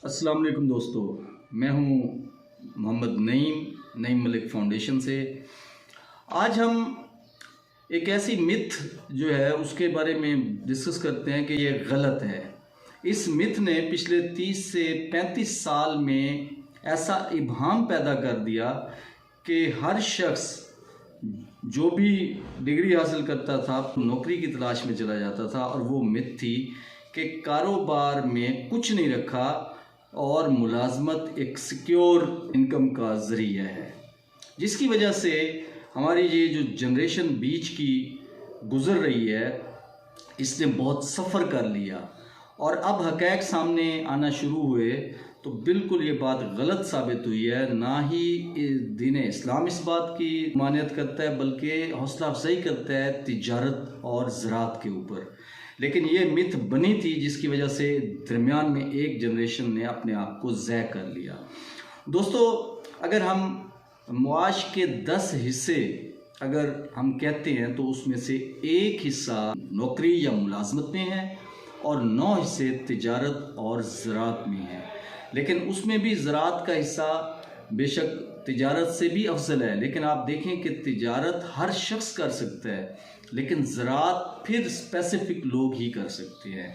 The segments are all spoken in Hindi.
अस्सलाम वालेकुम दोस्तों, मैं हूं मोहम्मद नईम मलिक फाउंडेशन से। आज हम एक ऐसी मिथ जो है उसके बारे में डिस्कस करते हैं कि ये गलत है। इस मिथ ने पिछले 30 से 35 साल में ऐसा इब्हाम पैदा कर दिया कि हर शख्स जो भी डिग्री हासिल करता था नौकरी की तलाश में चला जाता था, और वो मिथ थी कि कारोबार में कुछ नहीं रखा और मुलाजमत एक सिक्योर इनकम का ज़रिया है, जिसकी वजह से हमारी ये जो जनरेशन बीच की गुज़र रही है इसने बहुत सफ़र कर लिया और अब हक़ाइक़ सामने आना शुरू हुए तो बिल्कुल ये बात गलत साबित हुई है। ना ही दीन इस्लाम इस बात की मान्यत करता है बल्कि हौसला अफजाई करता है तिजारत और ज़राअत के ऊपर। लेकिन ये मिथ बनी थी जिसकी वजह से दरमियान में एक जनरेशन ने अपने आप को ज़ाय कर लिया। दोस्तों, अगर हम मुआश के 10 हिस्से अगर हम कहते हैं तो उसमें से एक हिस्सा नौकरी या मुलाजमत में है और 9 हिस्से तिजारत और ज़राअत में है। लेकिन उसमें भी ज़राअत का हिस्सा बेशक तिजारत से भी अफजल है, लेकिन आप देखें कि तिजारत हर शख्स कर सकता है लेकिन ज़राअत फिर स्पेसिफिक लोग ही कर सकते हैं।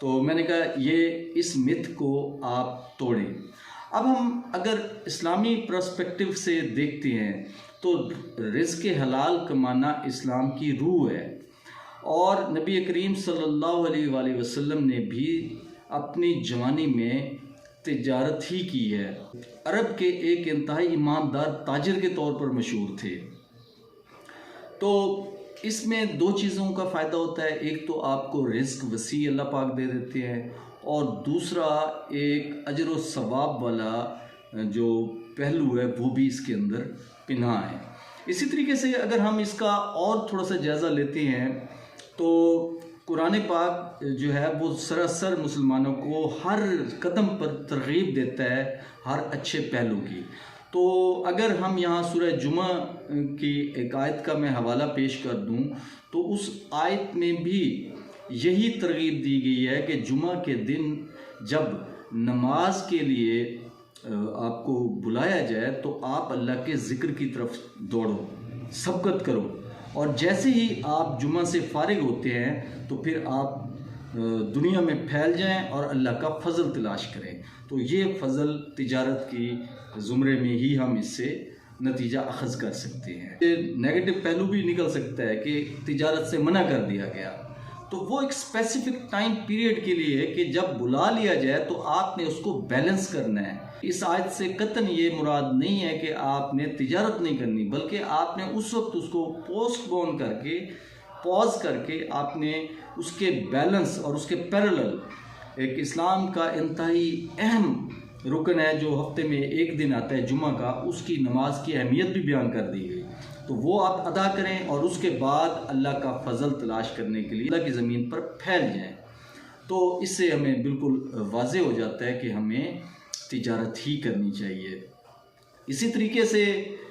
तो मैंने कहा ये इस मिथ को आप तोड़ें। अब हम अगर इस्लामी पर्सपेक्टिव से देखते हैं तो रिज़्क़ हलाल कमाना इस्लाम की रूह है और नबी करीम सल्लल्लाहु अलैहि वसल्लम ने भी अपनी जवानी में तिजारत ही की है। अरब के एक इंतहाई ईमानदार ताजिर के तौर पर मशहूर थे। तो इसमें 2 चीज़ों का फ़ायदा होता है, एक तो आपको रिज़्क़ वसी अल्लाह पाक दे देते हैं और दूसरा एक अजर व सवाब वाला जो पहलू है वो भी इसके अंदर पिन्हा है। इसी तरीके से अगर हम इसका और थोड़ा सा जायज़ा लेते हैं तो कुरान पाक जो है वो सरासर मुसलमानों को हर कदम पर तरगीब देता है हर अच्छे पहलू की। तो अगर हम यहाँ सूरह जुमा की एक आयत का मैं हवाला पेश कर दूँ तो उस आयत में भी यही तरगीब दी गई है कि जुमा के दिन जब नमाज के लिए आपको बुलाया जाए तो आप अल्लाह के ज़िक्र की तरफ दौड़ो, सबकत करो, और जैसे ही आप जुमा से फारिग होते हैं तो फिर आप दुनिया में फैल जाएं और अल्लाह का फ़ज़ल तलाश करें। तो ये फ़ज़ल तिजारत की ज़ुमरे में ही हम इससे नतीजा अखज़ कर सकते हैं। नेगेटिव पहलू भी निकल सकता है कि तिजारत से मना कर दिया गया, तो वो एक स्पेसिफिक टाइम पीरियड के लिए है कि जब बुला लिया जाए तो आपने उसको बैलेंस करना है। इस आयत से कतन ये मुराद नहीं है कि आपने तिजारत नहीं करनी, बल्कि आपने उस वक्त उसको पोस्टपोन करके पॉज करके आपने उसके बैलेंस और उसके पैरेलल एक इस्लाम का इंतहाई अहम रुकन है जो हफ्ते में एक दिन आता है जुमा का, उसकी नमाज की अहमियत भी बयान कर दी गई। तो वो आप अदा करें और उसके बाद अल्लाह का फ़ज़ल तलाश करने के लिए अल्लाह की ज़मीन पर फैल जाएं। तो इससे हमें बिल्कुल वाज़े हो जाता है कि हमें तिजारत ही करनी चाहिए। इसी तरीके से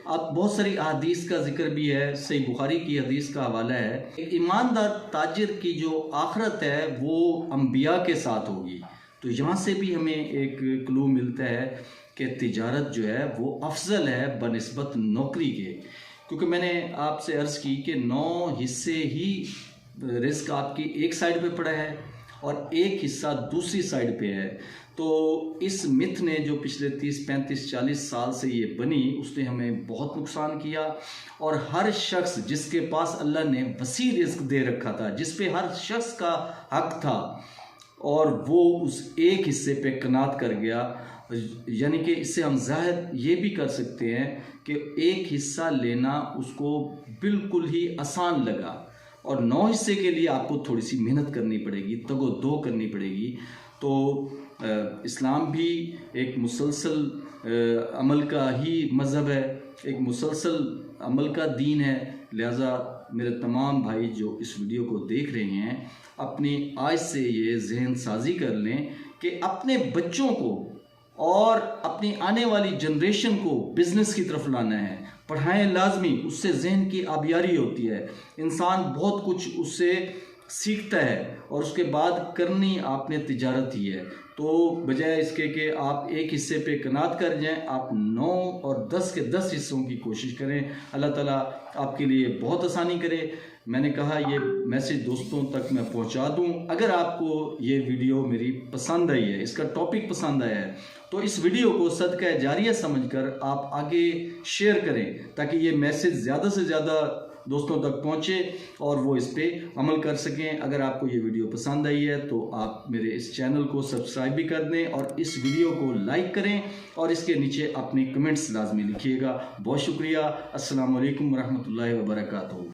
आप बहुत सारी अहादीस का जिक्र भी है। सही बुखारी की हदीस का हवाला है, एक ईमानदार ताजिर की जो आखरत है वो अंबिया के साथ होगी। तो यहाँ से भी हमें एक क्लू मिलता है कि तिजारत जो है वो अफजल है बनिस्बत नौकरी के, क्योंकि मैंने आपसे अर्ज़ की कि 9 हिस्से ही रिस्क आपकी एक साइड पे पड़ा है और एक हिस्सा दूसरी साइड पे है। तो इस मिथ ने जो पिछले 30, 35, 40 साल से ये बनी उसने हमें बहुत नुकसान किया और हर शख्स जिसके पास अल्लाह ने वसी रिस्क दे रखा था, जिस पे हर शख्स का हक था, और वो उस एक हिस्से पे कनात कर गया। यानी कि इससे हम ज़ाहिर ये भी कर सकते हैं कि एक हिस्सा लेना उसको बिल्कुल ही आसान लगा और 9 हिस्से के लिए आपको थोड़ी सी मेहनत करनी पड़ेगी, तगो-दो करनी पड़ेगी। तो इस्लाम भी एक मुसलसल अमल का ही मज़हब है, एक मुसलसल अमल का दीन है। लिहाजा मेरे तमाम भाई जो इस वीडियो को देख रहे हैं अपनी आज से ये जहन साजी कर लें कि अपने बच्चों को और अपनी आने वाली जनरेशन को बिज़नेस की तरफ लाना है। पढ़ाएं लाजमी, उससे जहन की आबियारी होती है, इंसान बहुत कुछ उससे सीखता है और उसके बाद करनी आपने तिजारत ही है। तो बजाय इसके कि आप एक हिस्से पे कनात कर जाएं, आप 9 और 10 के 10 हिस्सों की कोशिश करें। अल्लाह ताला आपके लिए बहुत आसानी करे। मैंने कहा ये मैसेज दोस्तों तक मैं पहुंचा दूं। अगर आपको ये वीडियो मेरी पसंद आई है, इसका टॉपिक पसंद आया है, तो इस वीडियो को सदका जारिया समझकर आप आगे शेयर करें ताकि ये मैसेज ज़्यादा से ज़्यादा दोस्तों तक पहुंचे और वो इस पर अमल कर सकें। अगर आपको ये वीडियो पसंद आई है तो आप मेरे इस चैनल को सब्सक्राइब भी कर दें और इस वीडियो को लाइक करें और इसके नीचे अपने कमेंट्स लाजमी लिखिएगा। बहुत शुक्रिया। अस्सलाम वालेकुम रहमतुल्लाहि व बरकातहू।